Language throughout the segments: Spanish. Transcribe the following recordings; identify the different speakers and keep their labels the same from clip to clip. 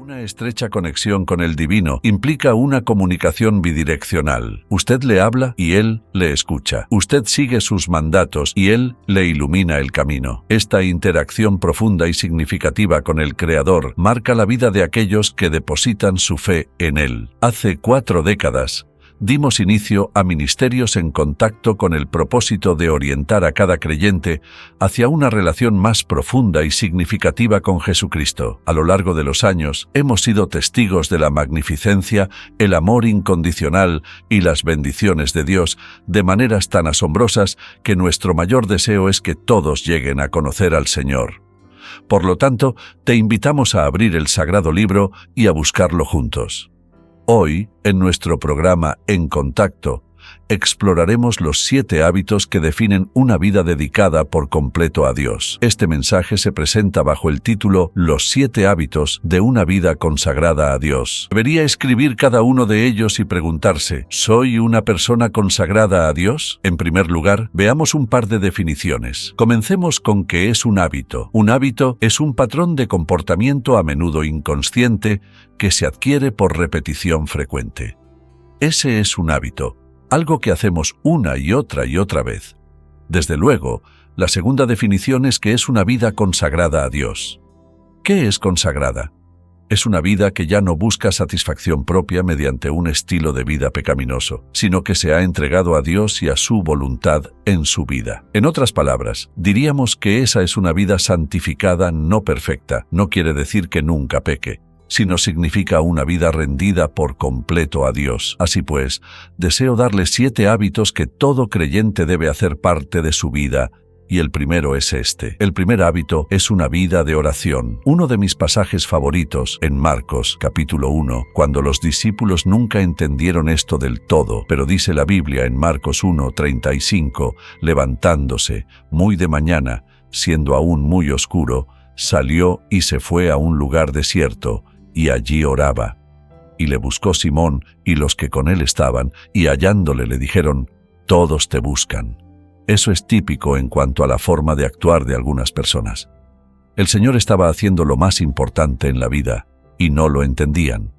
Speaker 1: Una estrecha conexión con el divino implica una comunicación bidireccional. Usted le habla y él le escucha. Usted sigue sus mandatos y él le ilumina el camino. Esta interacción profunda y significativa con el Creador marca la vida de aquellos que depositan su fe en él. Hace 4 décadas, dimos inicio a ministerios en contacto con el propósito de orientar a cada creyente hacia una relación más profunda y significativa con Jesucristo. A lo largo de los años, hemos sido testigos de la magnificencia, el amor incondicional y las bendiciones de Dios de maneras tan asombrosas que nuestro mayor deseo es que todos lleguen a conocer al Señor. Por lo tanto, te invitamos a abrir el Sagrado Libro y a buscarlo juntos. Hoy, en nuestro programa En Contacto, exploraremos los 7 hábitos que definen una vida dedicada por completo a Dios. Este mensaje se presenta bajo el título Los 7 hábitos de una vida consagrada a Dios. Debería escribir cada uno de ellos y preguntarse, ¿soy una persona consagrada a Dios? En primer lugar, veamos un par de definiciones. Comencemos con qué es un hábito. Un hábito es un patrón de comportamiento a menudo inconsciente que se adquiere por repetición frecuente. Ese es un hábito. Algo que hacemos una y otra vez. Desde luego, la segunda definición es que es una vida consagrada a Dios. ¿Qué es consagrada? Es una vida que ya no busca satisfacción propia mediante un estilo de vida pecaminoso, sino que se ha entregado a Dios y a su voluntad en su vida. En otras palabras, diríamos que esa es una vida santificada, no perfecta. No quiere decir que nunca peque, sino significa una vida rendida por completo a Dios. Así pues, deseo darle 7 hábitos que todo creyente debe hacer parte de su vida, y el primero es este. El primer hábito es una vida de oración. Uno de mis pasajes favoritos, en Marcos, capítulo 1, cuando los discípulos nunca entendieron esto del todo, pero dice la Biblia en Marcos 1:35, levantándose, muy de mañana, siendo aún muy oscuro, salió y se fue a un lugar desierto, y allí oraba. Y le buscó Simón y los que con él estaban, y hallándole le dijeron, «Todos te buscan». Eso es típico en cuanto a la forma de actuar de algunas personas. El Señor estaba haciendo lo más importante en la vida, y no lo entendían.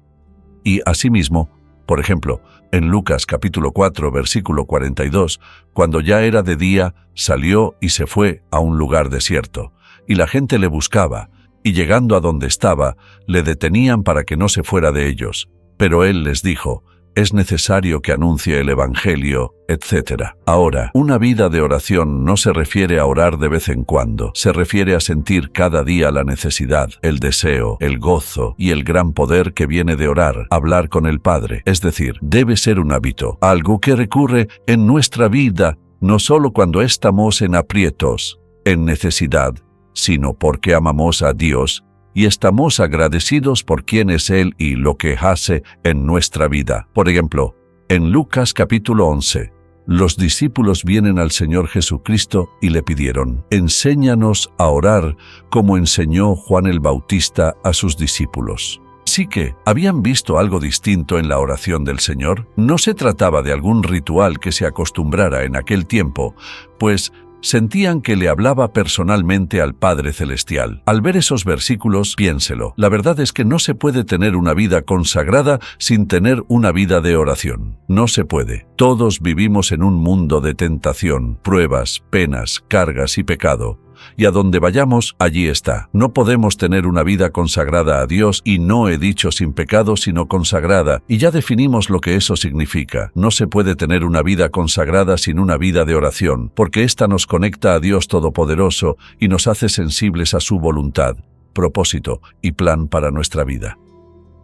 Speaker 1: Y asimismo, por ejemplo, en Lucas capítulo 4, versículo 42, cuando ya era de día, salió y se fue a un lugar desierto, y la gente le buscaba, y llegando a donde estaba, le detenían para que no se fuera de ellos. Pero él les dijo, es necesario que anuncie el Evangelio, etc. Ahora, una vida de oración no se refiere a orar de vez en cuando, se refiere a sentir cada día la necesidad, el deseo, el gozo y el gran poder que viene de orar, hablar con el Padre. Es decir, debe ser un hábito, algo que recurre en nuestra vida, no solo cuando estamos en aprietos, en necesidad, sino porque amamos a Dios y estamos agradecidos por quién es Él y lo que hace en nuestra vida. Por ejemplo, en Lucas capítulo 11, los discípulos vienen al Señor Jesucristo y le pidieron, «Enséñanos a orar como enseñó Juan el Bautista a sus discípulos». Así que, ¿habían visto algo distinto en la oración del Señor? No se trataba de algún ritual que se acostumbrara en aquel tiempo, pues sentían que le hablaba personalmente al Padre Celestial. Al ver esos versículos, piénselo. La verdad es que no se puede tener una vida consagrada sin tener una vida de oración. No se puede. Todos vivimos en un mundo de tentación, pruebas, penas, cargas y pecado. Y a donde vayamos, allí está. No podemos tener una vida consagrada a Dios, y no he dicho sin pecado, sino consagrada, y ya definimos lo que eso significa. No se puede tener una vida consagrada sin una vida de oración, porque ésta nos conecta a Dios Todopoderoso y nos hace sensibles a su voluntad, propósito y plan para nuestra vida.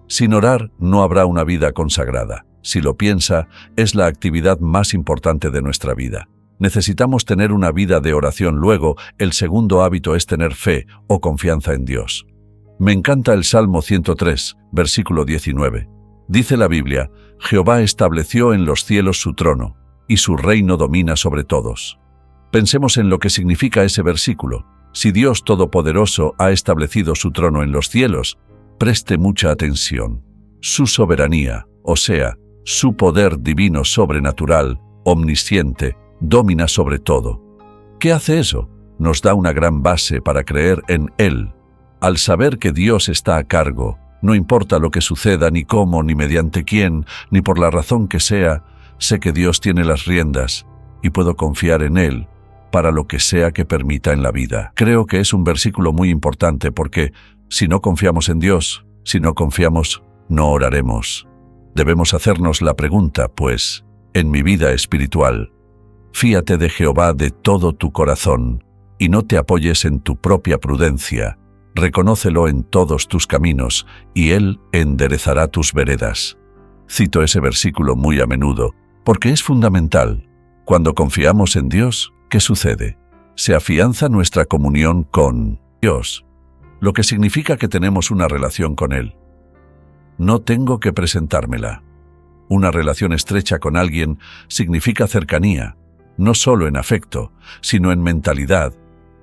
Speaker 1: Sin orar, no habrá una vida consagrada. Si lo piensa, es la actividad más importante de nuestra vida. Necesitamos tener una vida de oración. Luego, el segundo hábito es tener fe o confianza en Dios. Me encanta el Salmo 103, versículo 19. Dice la Biblia, «Jehová estableció en los cielos su trono, y su reino domina sobre todos». Pensemos en lo que significa ese versículo. Si Dios Todopoderoso ha establecido su trono en los cielos, preste mucha atención. Su soberanía, o sea, su poder divino sobrenatural, omnisciente, domina sobre todo. ¿Qué hace eso? Nos da una gran base para creer en Él. Al saber que Dios está a cargo, No importa lo que suceda, ni cómo, ni mediante quién, ni por la razón que sea, sé que Dios tiene las riendas y puedo confiar en Él para lo que sea que permita en la vida. Creo que es un versículo muy importante porque si no confiamos en Dios, si no confiamos, no oraremos. Debemos hacernos la pregunta, pues, en mi vida espiritual, fíate de Jehová de todo tu corazón y no te apoyes en tu propia prudencia. Reconócelo en todos tus caminos, y Él enderezará tus veredas. Cito ese versículo muy a menudo, porque es fundamental. Cuando confiamos en Dios, ¿qué sucede? Se afianza nuestra comunión con Dios, lo que significa que tenemos una relación con Él. No tengo que presentármela. Una relación estrecha con alguien significa cercanía, no solo en afecto, sino en mentalidad,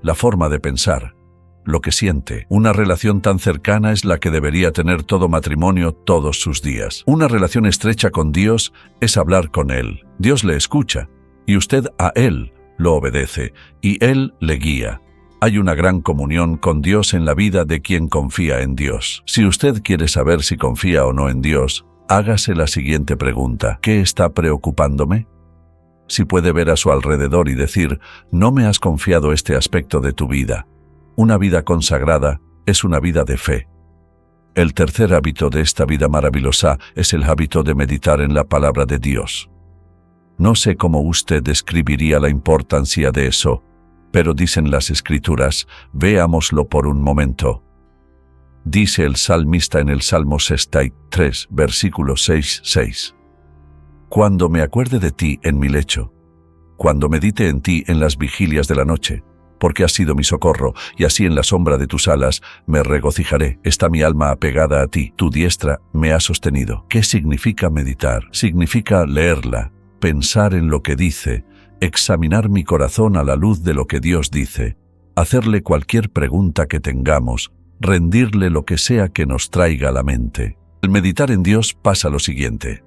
Speaker 1: la forma de pensar, lo que siente. Una relación tan cercana es la que debería tener todo matrimonio todos sus días. Una relación estrecha con Dios es hablar con Él. Dios le escucha, y usted a Él lo obedece, y Él le guía. Hay una gran comunión con Dios en la vida de quien confía en Dios. Si usted quiere saber si confía o no en Dios, hágase la siguiente pregunta: ¿qué está preocupándome? Si puede ver a su alrededor y decir, no me has confiado este aspecto de tu vida. Una vida consagrada es una vida de fe. El tercer hábito de esta vida maravillosa es el hábito de meditar en la palabra de Dios. No sé cómo usted describiría la importancia de eso, pero dicen las Escrituras, veámoslo por un momento. Dice el salmista en el Salmo 63, versículo 6. Cuando me acuerde de ti en mi lecho, cuando medite en ti en las vigilias de la noche, porque has sido mi socorro, y así en la sombra de tus alas me regocijaré. Está mi alma apegada a ti, tu diestra me ha sostenido. ¿Qué significa meditar? Significa leerla, pensar en lo que dice, examinar mi corazón a la luz de lo que Dios dice, hacerle cualquier pregunta que tengamos, rendirle lo que sea que nos traiga a la mente. Al meditar en Dios pasa lo siguiente.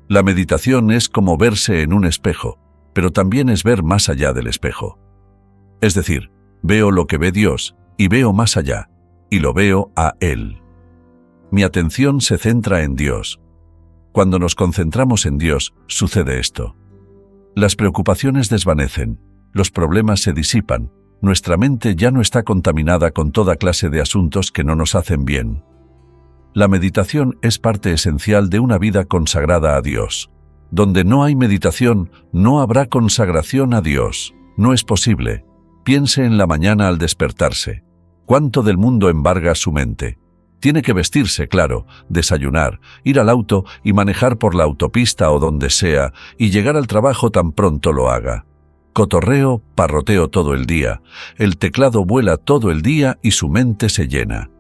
Speaker 1: La meditación es como verse en un espejo, pero también es ver más allá del espejo. Es decir, veo lo que ve Dios y veo más allá, y lo veo a Él. Mi atención se centra en Dios. Cuando nos concentramos en Dios, sucede esto. Las preocupaciones desvanecen, los problemas se disipan, nuestra mente ya no está contaminada con toda clase de asuntos que no nos hacen bien. La meditación es parte esencial de una vida consagrada a Dios. Donde no hay meditación, no habrá consagración a Dios. No es posible. Piense en la mañana al despertarse. ¿Cuánto del mundo embarga su mente? Tiene que vestirse, claro, desayunar, ir al auto y manejar por la autopista o donde sea, y llegar al trabajo tan pronto lo haga. Cotorreo, parroteo todo el día, el teclado vuela todo el día y su mente se llena.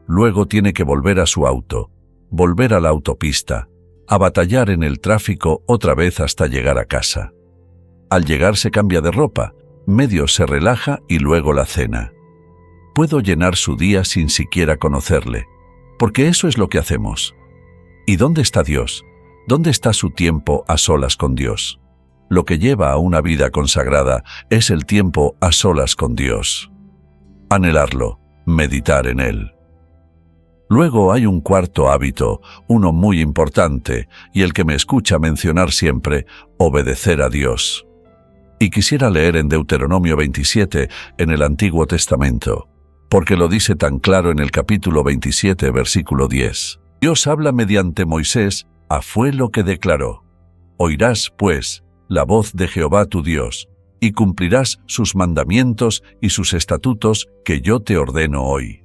Speaker 1: Luego tiene que volver a su auto, volver a la autopista, a batallar en el tráfico otra vez hasta llegar a casa. Al llegar se cambia de ropa, medio se relaja y luego la cena. Puedo llenar su día sin siquiera conocerle, porque eso es lo que hacemos. ¿Y dónde está Dios? ¿Dónde está su tiempo a solas con Dios? Lo que lleva a una vida consagrada es el tiempo a solas con Dios. Anhelarlo, meditar en Él. Luego hay un cuarto hábito, uno muy importante, y el que me escucha mencionar siempre, obedecer a Dios. Y quisiera leer en Deuteronomio 27, en el Antiguo Testamento, porque lo dice tan claro en el capítulo 27, versículo 10. Dios habla mediante Moisés, fue lo que declaró. Oirás, pues, la voz de Jehová tu Dios, y cumplirás sus mandamientos y sus estatutos que yo te ordeno hoy.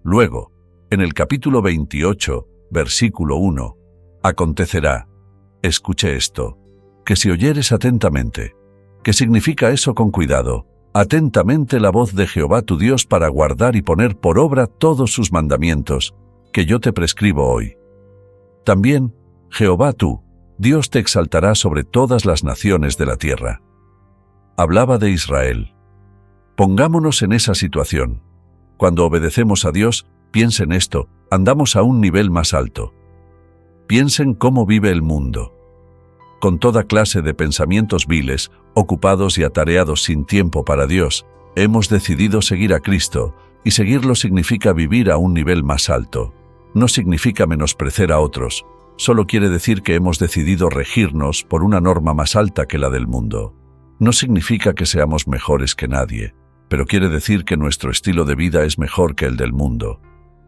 Speaker 1: Luego, en el capítulo 28, versículo 1, acontecerá, escuche esto, que si oyeres atentamente, ¿qué significa eso con cuidado? Atentamente la voz de Jehová tu Dios para guardar y poner por obra todos sus mandamientos, que yo te prescribo hoy. También, Jehová tú, Dios te exaltará sobre todas las naciones de la tierra. Hablaba de Israel. Pongámonos en esa situación. Cuando obedecemos a Dios, piensen esto, andamos a un nivel más alto. Piensen cómo vive el mundo. Con toda clase de pensamientos viles, ocupados y atareados sin tiempo para Dios, hemos decidido seguir a Cristo, y seguirlo significa vivir a un nivel más alto. No significa menospreciar a otros, solo quiere decir que hemos decidido regirnos por una norma más alta que la del mundo. No significa que seamos mejores que nadie, pero quiere decir que nuestro estilo de vida es mejor que el del mundo.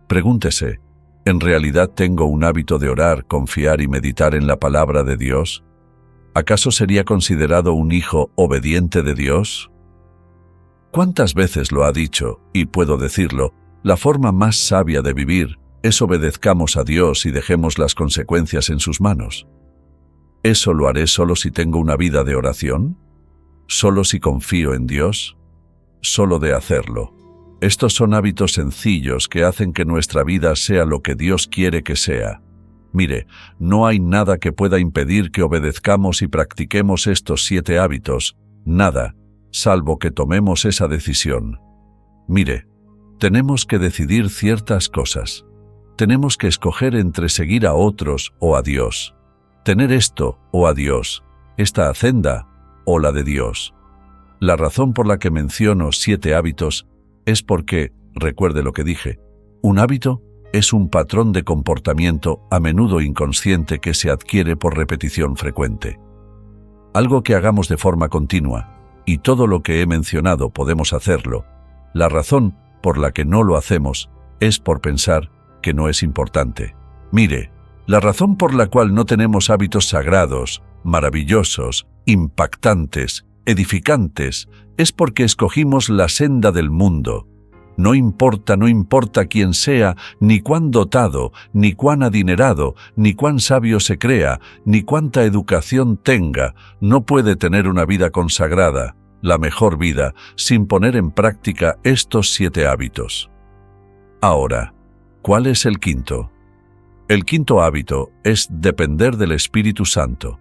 Speaker 1: Pregúntese, ¿en realidad tengo un hábito de orar, confiar y meditar en la palabra de Dios? ¿Acaso sería considerado un hijo obediente de Dios? ¿Cuántas veces lo ha dicho, y puedo decirlo, la forma más sabia de vivir es obedezcamos a Dios y dejemos las consecuencias en sus manos? ¿Eso lo haré solo si tengo una vida de oración? ¿Solo si confío en Dios? Solo de hacerlo. Estos son hábitos sencillos que hacen que nuestra vida sea lo que Dios quiere que sea. Mire, no hay nada que pueda impedir que obedezcamos y practiquemos estos 7 hábitos, nada, salvo que tomemos esa decisión. Mire, tenemos que decidir ciertas cosas. Tenemos que escoger entre seguir a otros o a Dios. Tener esto o a Dios, esta hacenda o la de Dios. La razón por la que menciono 7 hábitos es porque, recuerde lo que dije, un hábito es un patrón de comportamiento a menudo inconsciente que se adquiere por repetición frecuente. Algo que hagamos de forma continua, y todo lo que he mencionado podemos hacerlo. La razón por la que no lo hacemos es por pensar que no es importante. Mire, la razón por la cual no tenemos hábitos sagrados, maravillosos, impactantes, edificantes, es porque escogimos la senda del mundo. No importa quién sea, ni cuán dotado, ni cuán adinerado, ni cuán sabio se crea, ni cuánta educación tenga, no puede tener una vida consagrada, la mejor vida, sin poner en práctica estos 7 hábitos. Ahora, ¿cuál es el quinto? El quinto hábito es depender del Espíritu Santo.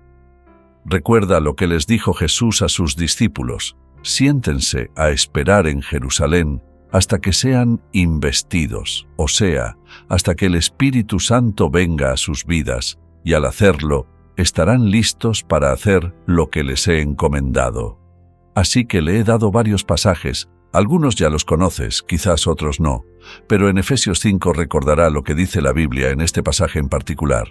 Speaker 1: Recuerda lo que les dijo Jesús a sus discípulos: siéntense a esperar en Jerusalén hasta que sean investidos, o sea, hasta que el Espíritu Santo venga a sus vidas, y al hacerlo, estarán listos para hacer lo que les he encomendado. Así que le he dado varios pasajes, algunos ya los conoces, quizás otros no, pero en Efesios 5 recordará lo que dice la Biblia en este pasaje en particular.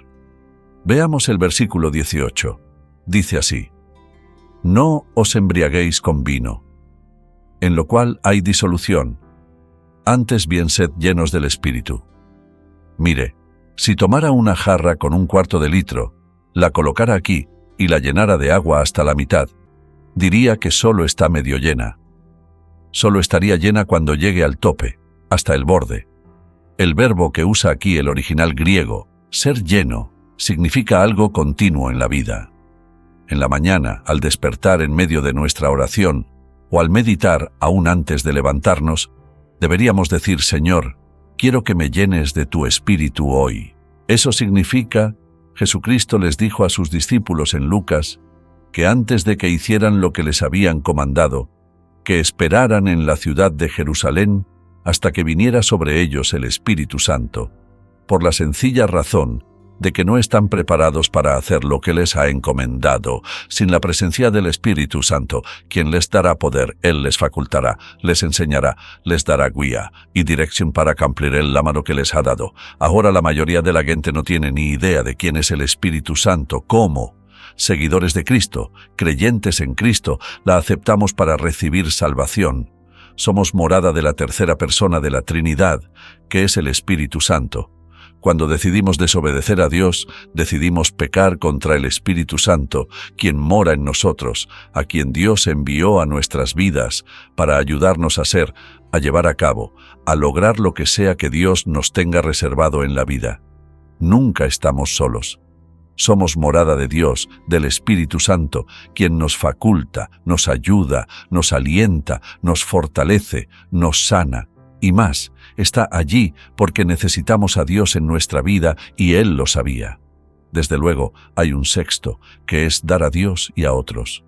Speaker 1: Veamos el versículo 18. Dice así: no os embriaguéis con vino, en lo cual hay disolución, antes bien sed llenos del Espíritu. Mire, si tomara una jarra con 1/4 de litro, la colocara aquí y la llenara de agua hasta la mitad, diría que solo está medio llena. Solo estaría llena cuando llegue al tope, hasta el borde. El verbo que usa aquí el original griego, ser lleno, significa algo continuo en la vida. En la mañana, al despertar en medio de nuestra oración, o al meditar aún antes de levantarnos, deberíamos decir: Señor, quiero que me llenes de tu Espíritu hoy. Eso significa, Jesucristo les dijo a sus discípulos en Lucas, que antes de que hicieran lo que les habían comandado, que esperaran en la ciudad de Jerusalén hasta que viniera sobre ellos el Espíritu Santo, por la sencilla razón de que no están preparados para hacer lo que les ha encomendado. Sin la presencia del Espíritu Santo, quien les dará poder, Él les facultará, les enseñará, les dará guía y dirección para cumplir la mano que les ha dado. Ahora la mayoría de la gente no tiene ni idea de quién es el Espíritu Santo. ¿Cómo? Seguidores de Cristo, creyentes en Cristo, la aceptamos para recibir salvación. Somos morada de la tercera persona de la Trinidad, que es el Espíritu Santo. Cuando decidimos desobedecer a Dios, decidimos pecar contra el Espíritu Santo, quien mora en nosotros, a quien Dios envió a nuestras vidas para ayudarnos a llevar a cabo, a lograr lo que sea que Dios nos tenga reservado en la vida. Nunca estamos solos. Somos morada de Dios, del Espíritu Santo, quien nos faculta, nos ayuda, nos alienta, nos fortalece, nos sana. Y más, está allí porque necesitamos a Dios en nuestra vida y Él lo sabía. Desde luego, hay un sexto, que es dar a Dios y a otros.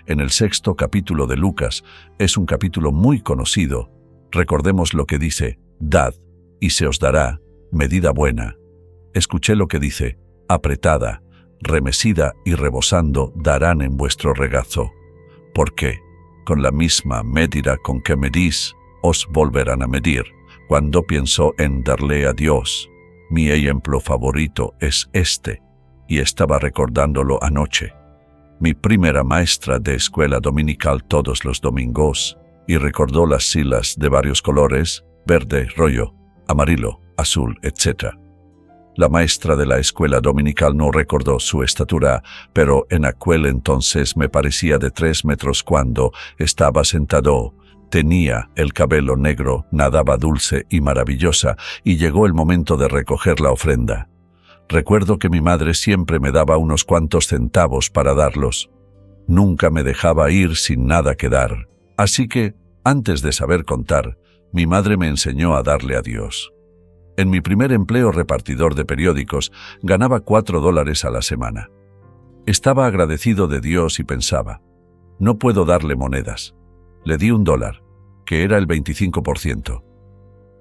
Speaker 1: En el 6º capítulo de Lucas, es un capítulo muy conocido. Recordemos lo que dice: dad, y se os dará, medida buena. Escuché lo que dice: apretada, remesida y rebosando darán en vuestro regazo. ¿Por qué? Con la misma medida con que medís, os volverán a medir. Cuando pienso en darle a Dios, mi ejemplo favorito es este, y estaba recordándolo anoche. Mi primera maestra de escuela dominical todos los domingos, y recordó las siglas de varios colores, verde, rojo, amarillo, azul, etc. La maestra de la escuela dominical no recordó su estatura, pero en aquel entonces me parecía de 3 metros cuando estaba sentado. Tenía el cabello negro, nadaba dulce y maravillosa, y llegó el momento de recoger la ofrenda. Recuerdo que mi madre siempre me daba unos cuantos centavos para darlos. Nunca me dejaba ir sin nada que dar. Así que, antes de saber contar, mi madre me enseñó a darle a Dios. En mi primer empleo repartidor de periódicos, ganaba $4 a la semana. Estaba agradecido de Dios y pensaba, no puedo darle monedas. Le di $1, que era el 25%.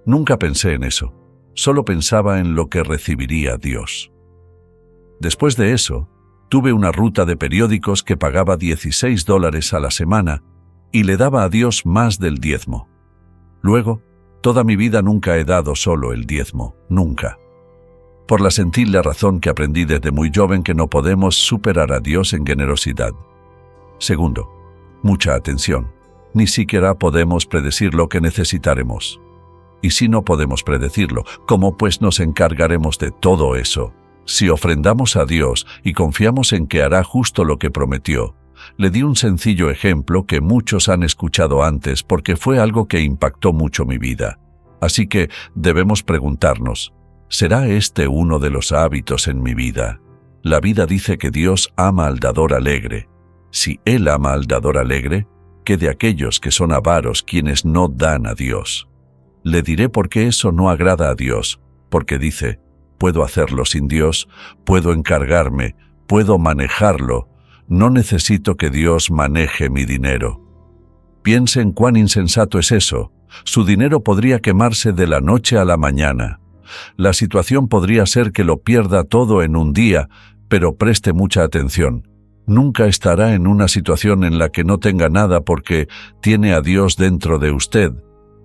Speaker 1: Nunca pensé en eso, solo pensaba en lo que recibiría Dios. Después de eso, tuve una ruta de periódicos que pagaba $16 a la semana y le daba a Dios más del diezmo. Luego, toda mi vida nunca he dado solo el diezmo, nunca. Por la sencilla razón que aprendí desde muy joven que no podemos superar a Dios en generosidad. Segundo, mucha atención. Ni siquiera podemos predecir lo que necesitaremos. Y si no podemos predecirlo, ¿cómo pues nos encargaremos de todo eso? Si ofrendamos a Dios y confiamos en que hará justo lo que prometió, le di un sencillo ejemplo que muchos han escuchado antes porque fue algo que impactó mucho mi vida. Así que debemos preguntarnos, ¿será este uno de los hábitos en mi vida? La vida dice que Dios ama al dador alegre. Si Él ama al dador alegre, ¿qué de aquellos que son avaros quienes no dan a Dios? Le diré por qué eso no agrada a Dios, porque dice, puedo hacerlo sin Dios, puedo encargarme, puedo manejarlo, no necesito que Dios maneje mi dinero. Piensen cuán insensato es eso. Su dinero podría quemarse de la noche a la mañana. La situación podría ser que lo pierda todo en un día, pero preste mucha atención. Nunca estará en una situación en la que no tenga nada porque tiene a Dios dentro de usted,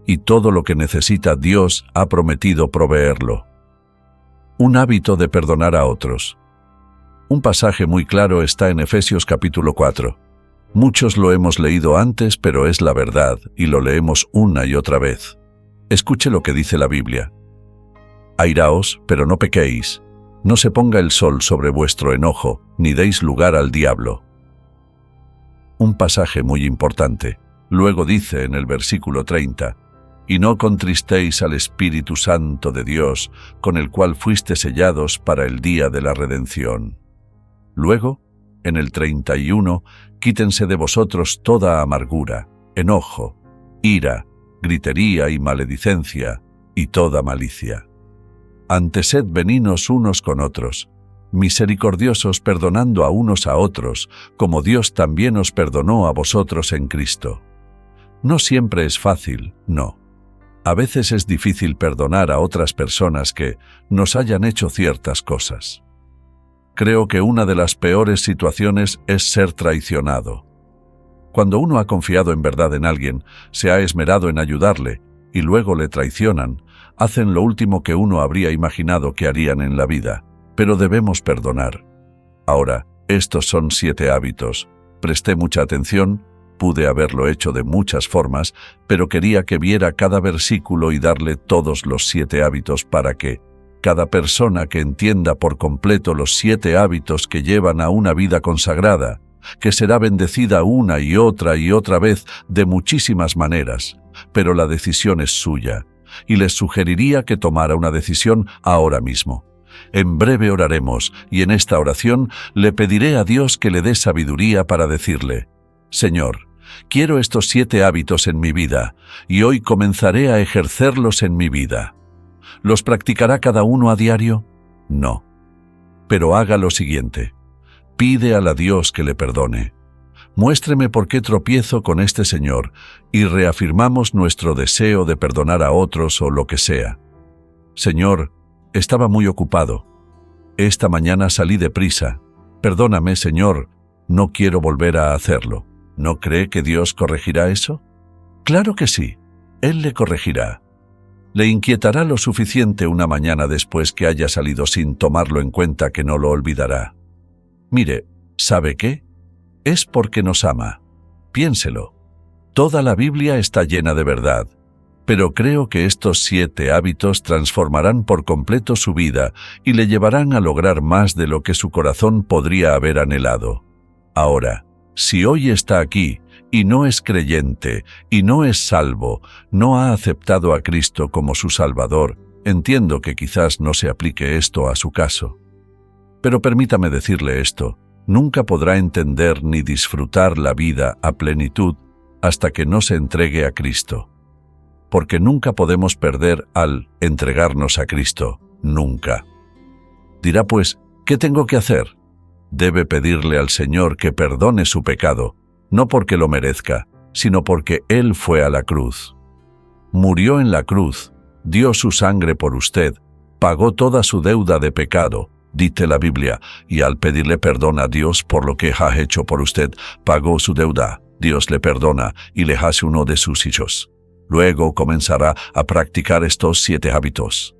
Speaker 1: y todo lo que necesita Dios ha prometido proveerlo. Un hábito de perdonar a otros. Un pasaje muy claro está en Efesios capítulo 4. Muchos lo hemos leído antes, pero es la verdad, y lo leemos una y otra vez. Escuche lo que dice la Biblia. Airaos, pero no pequéis. No se ponga el sol sobre vuestro enojo, ni deis lugar al diablo. Un pasaje muy importante. Luego dice en el versículo 30, y no contristéis al Espíritu Santo de Dios, con el cual fuiste sellados para el día de la redención. Luego, en el 31, quítense de vosotros toda amargura, enojo, ira, gritería y maledicencia, y toda malicia. Antes sed benignos unos con otros, misericordiosos perdonando a unos a otros, como Dios también os perdonó a vosotros en Cristo. No siempre es fácil, no. A veces es difícil perdonar a otras personas que nos hayan hecho ciertas cosas. Creo que una de las peores situaciones es ser traicionado. Cuando uno ha confiado en verdad en alguien, se ha esmerado en ayudarle, y luego le traicionan, hacen lo último que uno habría imaginado que harían en la vida, pero debemos perdonar. Ahora, estos son 7 hábitos. Presté mucha atención, pude haberlo hecho de muchas formas, pero quería que viera cada versículo y darle todos los 7 hábitos para que cada persona que entienda por completo los 7 hábitos que llevan a una vida consagrada, que será bendecida una y otra vez de muchísimas maneras, pero la decisión es suya, y les sugeriría que tomara una decisión ahora mismo. En breve oraremos, y en esta oración le pediré a Dios que le dé sabiduría para decirle, Señor, quiero estos 7 hábitos en mi vida, y hoy comenzaré a ejercerlos en mi vida. ¿Los practicará cada uno a diario? No. Pero haga lo siguiente. Pide a Dios que le perdone. Muéstreme por qué tropiezo con este señor y reafirmamos nuestro deseo de perdonar a otros o lo que sea. Señor, estaba muy ocupado. Esta mañana salí deprisa. Perdóname, Señor, no quiero volver a hacerlo. ¿No cree que Dios corregirá eso? Claro que sí, Él le corregirá. Le inquietará lo suficiente una mañana después que haya salido sin tomarlo en cuenta que no lo olvidará. Mire, ¿sabe qué? Es porque nos ama. Piénselo. Toda la Biblia está llena de verdad, pero creo que estos 7 hábitos transformarán por completo su vida y le llevarán a lograr más de lo que su corazón podría haber anhelado. Ahora, si hoy está aquí y no es creyente y no es salvo, no ha aceptado a Cristo como su Salvador, entiendo que quizás no se aplique esto a su caso. Pero permítame decirle esto, nunca podrá entender ni disfrutar la vida a plenitud hasta que no se entregue a Cristo. Porque nunca podemos perder al entregarnos a Cristo, nunca. Dirá pues, ¿qué tengo que hacer? Debe pedirle al Señor que perdone su pecado, no porque lo merezca, sino porque Él fue a la cruz. Murió en la cruz, dio su sangre por usted, pagó toda su deuda de pecado, dice la Biblia, y al pedirle perdón a Dios por lo que ha hecho por usted, pagó su deuda. Dios le perdona y le hace uno de sus hijos. Luego comenzará a practicar estos 7 hábitos.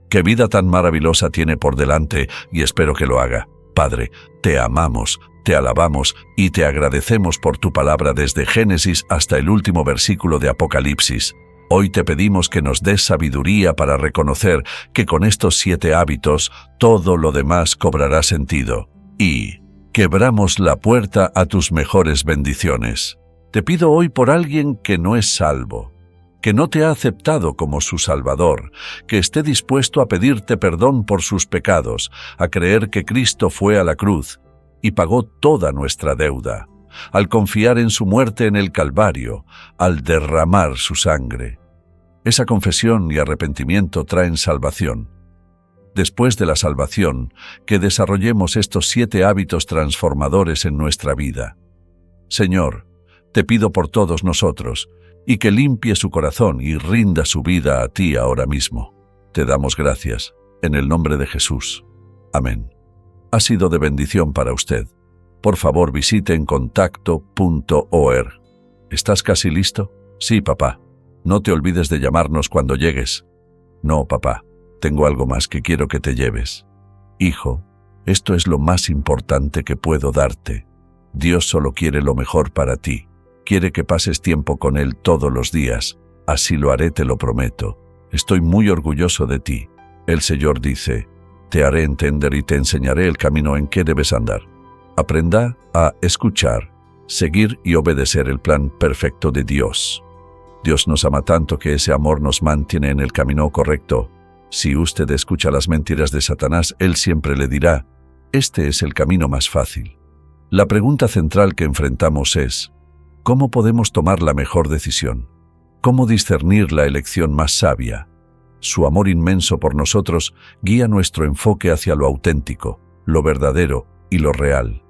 Speaker 1: ¡Qué vida tan maravillosa tiene por delante! Y espero que lo haga. Padre, te amamos, te alabamos y te agradecemos por tu palabra desde Génesis hasta el último versículo de Apocalipsis. Hoy te pedimos que nos des sabiduría para reconocer que con estos 7 hábitos todo lo demás cobrará sentido. Y quebramos la puerta a tus mejores bendiciones. Te pido hoy por alguien que no es salvo, que no te ha aceptado como su Salvador, que esté dispuesto a pedirte perdón por sus pecados, a creer que Cristo fue a la cruz y pagó toda nuestra deuda, al confiar en su muerte en el Calvario, al derramar su sangre. Esa confesión y arrepentimiento traen salvación. Después de la salvación, que desarrollemos estos 7 hábitos transformadores en nuestra vida. Señor, te pido por todos nosotros, y que limpie su corazón y rinda su vida a ti ahora mismo. Te damos gracias, en el nombre de Jesús. Amén. Ha sido de bendición para usted. Por favor, visite encontacto.org. ¿Estás casi listo? Sí, papá. No te olvides de llamarnos cuando llegues. No, papá. Tengo algo más que quiero que te lleves. Hijo, esto es lo más importante que puedo darte. Dios solo quiere lo mejor para ti. Quiere que pases tiempo con Él todos los días. Así lo haré, te lo prometo. Estoy muy orgulloso de ti. El Señor dice, te haré entender y te enseñaré el camino en que debes andar. Aprenda a escuchar, seguir y obedecer el plan perfecto de Dios. Dios nos ama tanto que ese amor nos mantiene en el camino correcto. Si usted escucha las mentiras de Satanás, él siempre le dirá, este es el camino más fácil. La pregunta central que enfrentamos es, ¿cómo podemos tomar la mejor decisión? ¿Cómo discernir la elección más sabia? Su amor inmenso por nosotros guía nuestro enfoque hacia lo auténtico, lo verdadero y lo real.